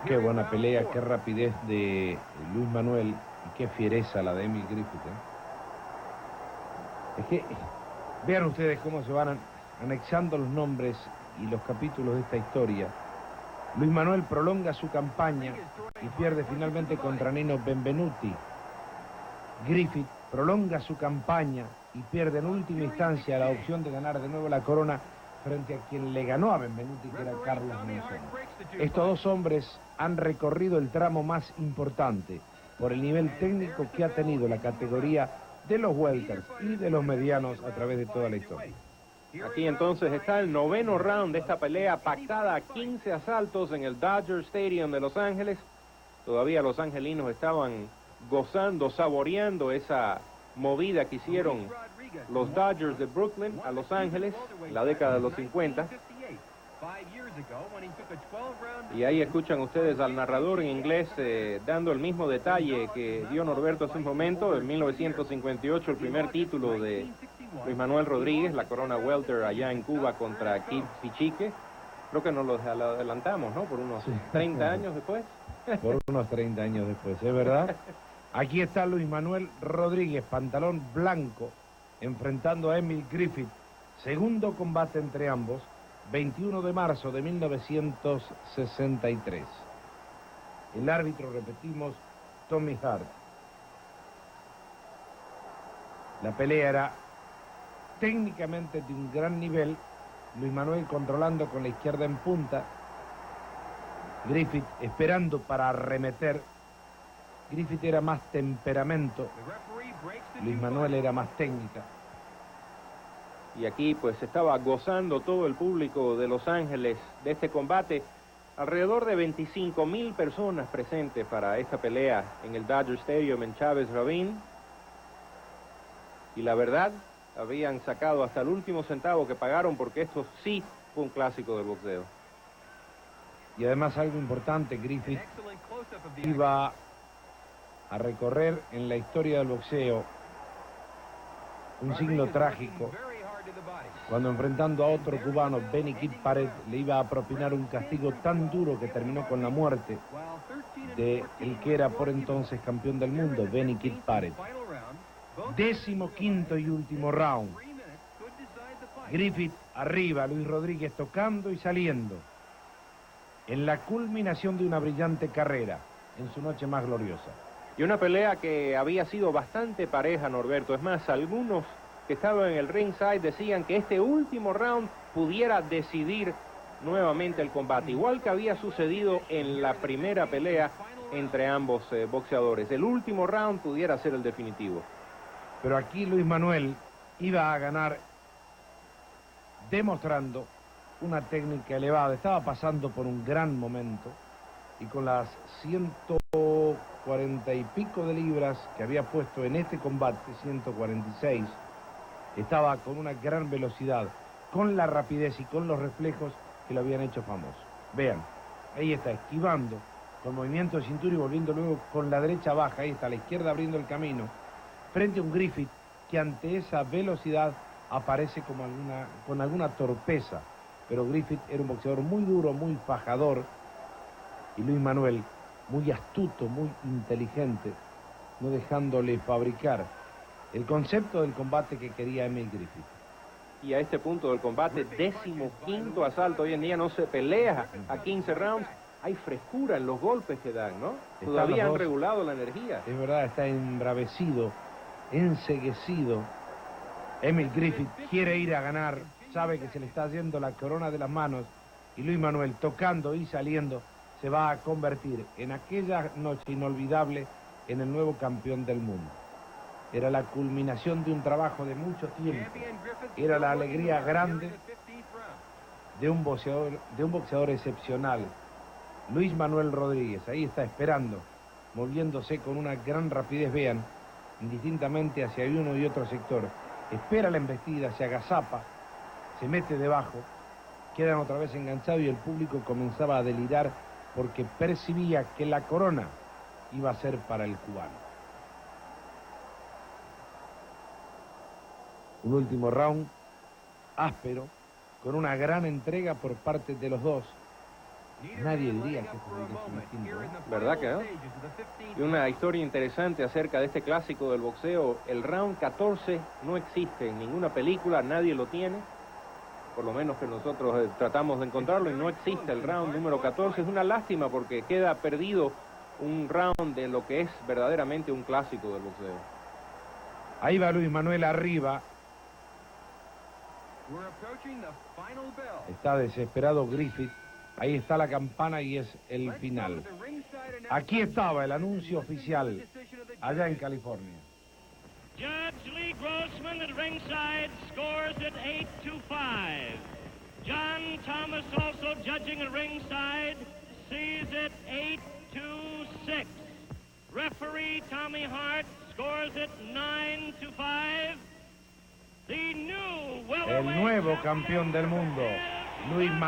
Qué buena pelea, qué rapidez de Luis Manuel y qué fiereza la de Emile Griffith, Es que vean ustedes cómo se van anexando los nombres y los capítulos de esta historia. Luis Manuel prolonga su campaña y pierde finalmente contra Nino Benvenuti. Griffith prolonga su campaña y pierde en última instancia la opción de ganar de nuevo la corona frente a quien le ganó a Benvenuti, que era Carlos Monzón. Estos dos hombres han recorrido el tramo más importante por el nivel técnico que ha tenido la categoría de los welters y de los medianos a través de toda la historia. Aquí entonces está el 9º round de esta pelea pactada a 15 asaltos en el Dodger Stadium de Los Ángeles. Todavía los angelinos estaban gozando, saboreando esa movida que hicieron los Dodgers de Brooklyn a Los Ángeles en la década de los 50. Y ahí escuchan ustedes al narrador en inglés dando el mismo detalle que dio Norberto hace un momento. En 1958 el primer título de Luis Manuel Rodríguez, la corona welter allá en Cuba contra Kid Pichique. Creo que nos lo adelantamos, ¿no? Por unos 30 años después. Por unos 30 años después, ¿es verdad? Aquí está Luis Manuel Rodríguez, pantalón blanco, enfrentando a Emile Griffith. Segundo combate entre ambos, 21 de marzo de 1963. El árbitro, repetimos, Tommy Hart. La pelea era técnicamente de un gran nivel. Luis Manuel controlando con la izquierda en punta. Griffith esperando para arremeter. Griffith era más temperamento. Luis Manuel era más técnica. Y aquí pues estaba gozando todo el público de Los Ángeles de este combate. Alrededor de 25,000 personas presentes para esta pelea en el Dodger Stadium en Chávez Ravine. Y la verdad, habían sacado hasta el último centavo que pagaron porque esto sí fue un clásico del boxeo. Y además algo importante, Griffith iba a recorrer en la historia del boxeo un signo trágico cuando enfrentando a otro cubano, Benny Kid Pared, le iba a propinar un castigo tan duro que terminó con la muerte de el que era por entonces campeón del mundo, Benny Kid Pared. 15º y último round. Griffith arriba, Luis Rodríguez tocando y saliendo. En la culminación de una brillante carrera, en su noche más gloriosa. Y una pelea que había sido bastante pareja, Norberto. Es más, algunos que estaban en el ringside decían que este último round pudiera decidir nuevamente el combate, igual que había sucedido en la primera pelea entre ambos boxeadores. El último round pudiera ser el definitivo. Pero aquí Luis Manuel iba a ganar demostrando una técnica elevada, estaba pasando por un gran momento y con las 140 y pico de libras que había puesto en este combate, 146, estaba con una gran velocidad, con la rapidez y con los reflejos que lo habían hecho famoso. Vean, ahí está esquivando con movimiento de cintura y volviendo luego con la derecha baja, ahí está la izquierda abriendo el camino, frente a un Griffith que ante esa velocidad aparece como con alguna torpeza, pero Griffith era un boxeador muy duro, muy fajador, y Luis Manuel muy astuto, muy inteligente, no dejándole fabricar el concepto del combate que quería Emile Griffith. Y a este punto del combate, 15º asalto, hoy en día no se pelea a 15 rounds, hay frescura en los golpes que dan, ¿no? Todavía han regulado la energía. Es verdad, está embravecido, enceguecido. Emile Griffith quiere ir a ganar, sabe que se le está yendo la corona de las manos, y Luis Manuel, tocando y saliendo, se va a convertir en aquella noche inolvidable en el nuevo campeón del mundo. Era la culminación de un trabajo de mucho tiempo, era la alegría grande de un boxeador excepcional. Luis Manuel Rodríguez, ahí está esperando, moviéndose con una gran rapidez, vean, indistintamente hacia uno y otro sector. Espera la embestida, se agazapa, se mete debajo, quedan otra vez enganchados y el público comenzaba a delirar porque percibía que la corona iba a ser para el cubano. Un último round áspero, con una gran entrega por parte de los dos. Nadie diría que esto es distinto, ¿eh? ¿Verdad que no? Y una historia interesante acerca de este clásico del boxeo, el round 14 no existe en ninguna película, nadie lo tiene, por lo menos que nosotros tratamos de encontrarlo, y no existe el round número 14. Es una lástima porque queda perdido un round de lo que es verdaderamente un clásico del boxeo. Ahí va Luis Manuel arriba. Está desesperado Griffith. Ahí está la campana y es el final. Aquí estaba el anuncio oficial, allá en California. Judge Lee Grossman at ringside scores it 8-5. John Thomas also judging at ringside sees it 8-6. Referee Tommy Hart scores it 9-5. El nuevo campeón del mundo, Luis Manuel.